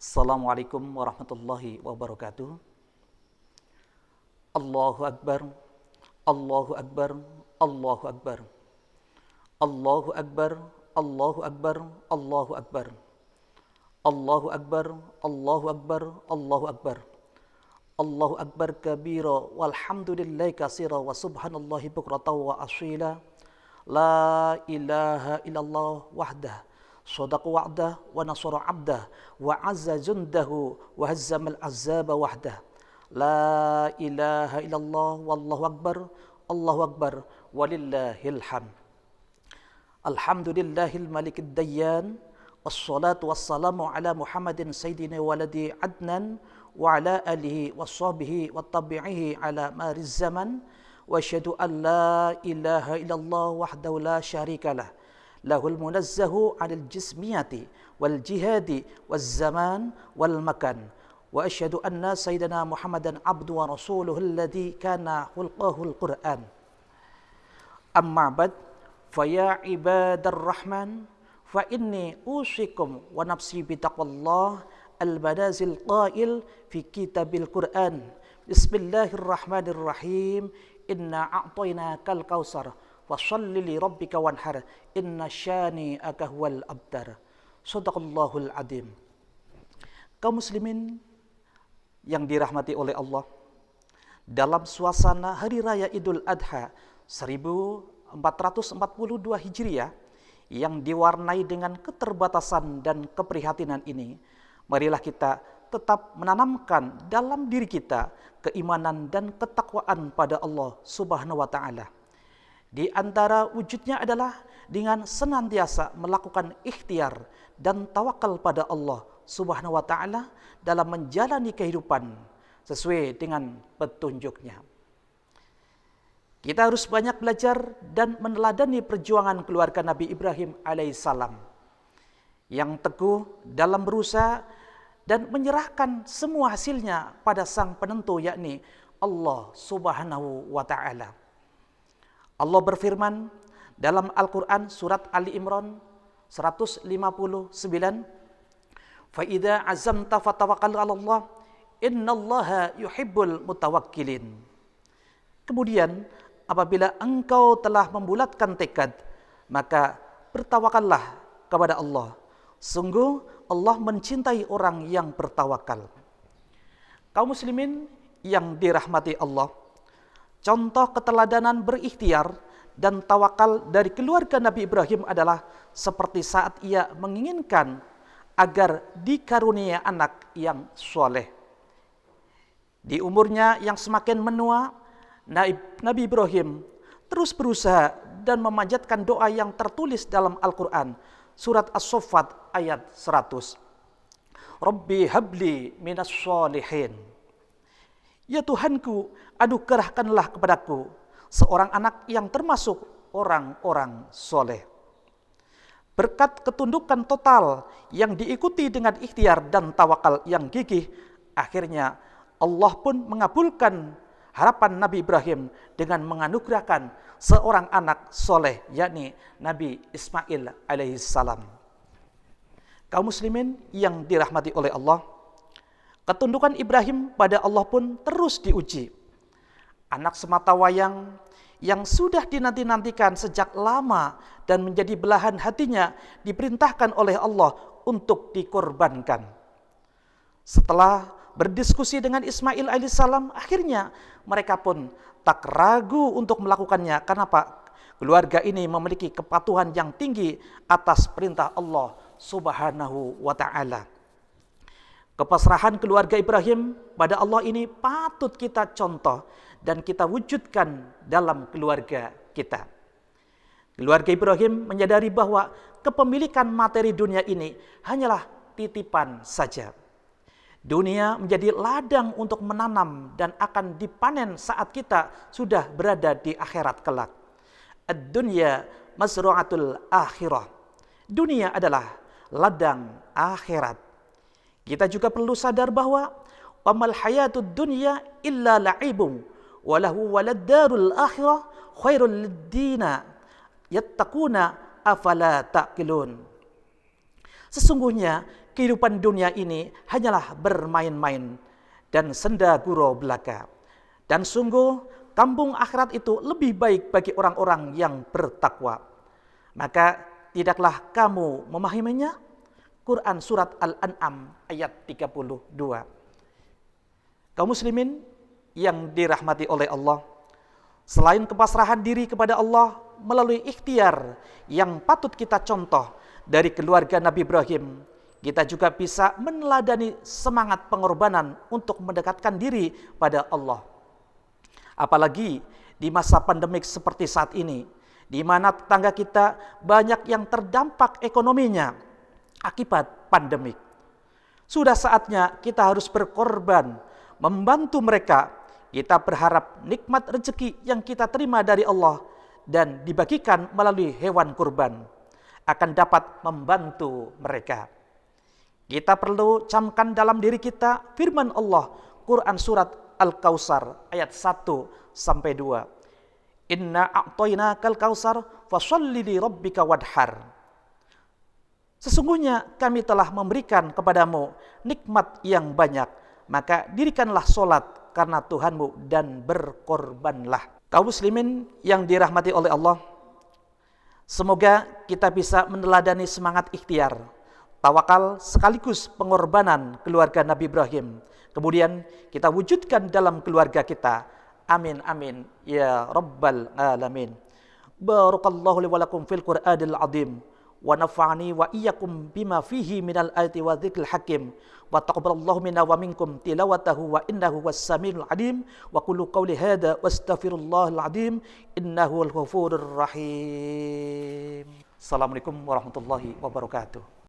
Assalamualaikum warahmatullahi wabarakatuh. Allahu Akbar, Allahu Akbar, Allahu Akbar. Allahu Akbar, Allahu Akbar, Allahu Akbar. Allahu Akbar, Allahu Akbar, Allahu Akbar. Allahu Akbar kabira walhamdulillahi katsira wa subhanallahi bukratan wa asila. La ilaha illallah wahdah sadaqa wa'dah wa nasara 'abdah wa 'azza jundahu wa hazzamal ahzaba wahdah. La ilaha illallah wallahu akbar, Allahu akbar walillahil hamd. Alhamdulillahil malikid dayyan, wassalatu wassalamu ala Muhammadin sayyidina waladi adnan wa ala alihi washabihi wattabi'ihi ala mariz zaman. Wa asyhadu an la ilaha illallah wahdahu la syarikalah, lahul munazzahu 'anil jismiyati wal jihadi waz zaman wal makan. Wa asyhadu anna sayyidina Muhammadan abdu wa rasuluhu alladzi kana khulqahul Qur'an. Amma ba'd, fa ya ibadar rahman, fa inni usikum wa nafsi bi taqwallah al-manazil qail fi kitabil Qur'an. Bismillahirrahmanirrahim. Inna a'tainakal kautsar fasholli li rabbika wanhar inna syani'aka huwal abtar. Shadaqallahul adzim. Kaum muslimin yang dirahmati oleh Allah, dalam suasana hari raya Idul Adha 1442 Hijriah yang diwarnai dengan keterbatasan dan keprihatinan ini, marilah kita tetap menanamkan dalam diri kita keimanan dan ketakwaan pada Allah Subhanahu wa taala. Di antara wujudnya adalah dengan senantiasa melakukan ikhtiar dan tawakal pada Allah Subhanahu wa taala dalam menjalani kehidupan sesuai dengan petunjuknya. Kita harus banyak belajar dan meneladani perjuangan keluarga Nabi Ibrahim alaihissalam yang teguh dalam berusaha dan menyerahkan semua hasilnya pada sang penentu, yakni Allah Subhanahu wa taala. Allah berfirman dalam Al-Qur'an surat Ali Imran 159, "Fa idza azamta fatawakkal 'ala Allah, innallaha yuhibbul mutawakkilin." Kemudian apabila engkau telah membulatkan tekad, maka bertawakallah kepada Allah. Sungguh Allah mencintai orang yang bertawakal. Kaum muslimin yang dirahmati Allah, contoh keteladanan berikhtiar dan tawakal dari keluarga Nabi Ibrahim adalah seperti saat ia menginginkan agar dikarunia anak yang soleh. Di umurnya yang semakin menua, Nabi Ibrahim terus berusaha dan memanjatkan doa yang tertulis dalam Al-Quran. Surat As-Saffat ayat 100. Rabbi habli minas sholihin. Ya Tuhanku, anugerahkanlah kepadaku seorang anak yang termasuk orang-orang soleh. Berkat ketundukan total yang diikuti dengan ikhtiar dan tawakal yang gigih, akhirnya Allah pun mengabulkan harapan Nabi Ibrahim dengan menganugerahkan seorang anak soleh, yakni Nabi Ismail alaihissalam. Kaum muslimin yang dirahmati oleh Allah, ketundukan Ibrahim pada Allah pun terus diuji. Anak semata wayang yang sudah dinanti-nantikan sejak lama dan menjadi belahan hatinya diperintahkan oleh Allah untuk dikorbankan. Setelah berdiskusi dengan Ismail alaihissalam, akhirnya mereka pun tak ragu untuk melakukannya. Kenapa? Keluarga ini memiliki kepatuhan yang tinggi atas perintah Allah Subhanahu wa taala. Kepasrahan keluarga Ibrahim pada Allah ini patut kita contoh dan kita wujudkan dalam keluarga kita. Keluarga Ibrahim menyadari bahwa kepemilikan materi dunia ini hanyalah titipan saja. Dunia menjadi ladang untuk menanam dan akan dipanen saat kita sudah berada di akhirat kelak. Ad-dunya mazru'atul akhirah. Dunia adalah ladang akhirat. Kita juga perlu sadar bahwa wamal hayatud dunya illa la'ibun wa lahu walad darul akhirah khairul lid-dina yattaquna afala taqilun. Sesungguhnya kehidupan dunia ini hanyalah bermain-main dan senda gurau belaka. Dan sungguh kampung akhirat itu lebih baik bagi orang-orang yang bertakwa. Maka tidaklah kamu memahaminya? Quran surat Al-An'am ayat 32. Kaum muslimin yang dirahmati oleh Allah, selain kepasrahan diri kepada Allah melalui ikhtiar yang patut kita contoh dari keluarga Nabi Ibrahim, kita juga bisa meneladani semangat pengorbanan untuk mendekatkan diri pada Allah. Apalagi di masa pandemik seperti saat ini, di mana tetangga kita banyak yang terdampak ekonominya akibat pandemik. Sudah saatnya kita harus berkorban, membantu mereka. Kita berharap nikmat rezeki yang kita terima dari Allah dan dibagikan melalui hewan kurban akan dapat membantu mereka. Kita perlu camkan dalam diri kita firman Allah, Quran surat Al-Kautsar ayat 1-2. Inna a'tainakal kautsar fasholli li rabbika wadhar. Sesungguhnya kami telah memberikan kepadamu nikmat yang banyak, maka dirikanlah solat karena Tuhanmu dan berkorbanlah. Kaum muslimin yang dirahmati oleh Allah, semoga kita bisa meneladani semangat ikhtiar, tawakal sekaligus pengorbanan keluarga Nabi Ibrahim. Kemudian kita wujudkan dalam keluarga kita. Amin amin ya rabbal alamin. Barakallahu li wa lakum fil Qur'anil azim wa nafa'ani wa iyyakum bima fihi minal ayati wa dzikril hakim wa taqabbalallahu minna wa minkum tilawatahu wa innahu was-samiul alim wa qulu qawli hadza wastaghfirullahal azim innahu al-ghafurur rahim. Assalamualaikum warahmatullahi wabarakatuh.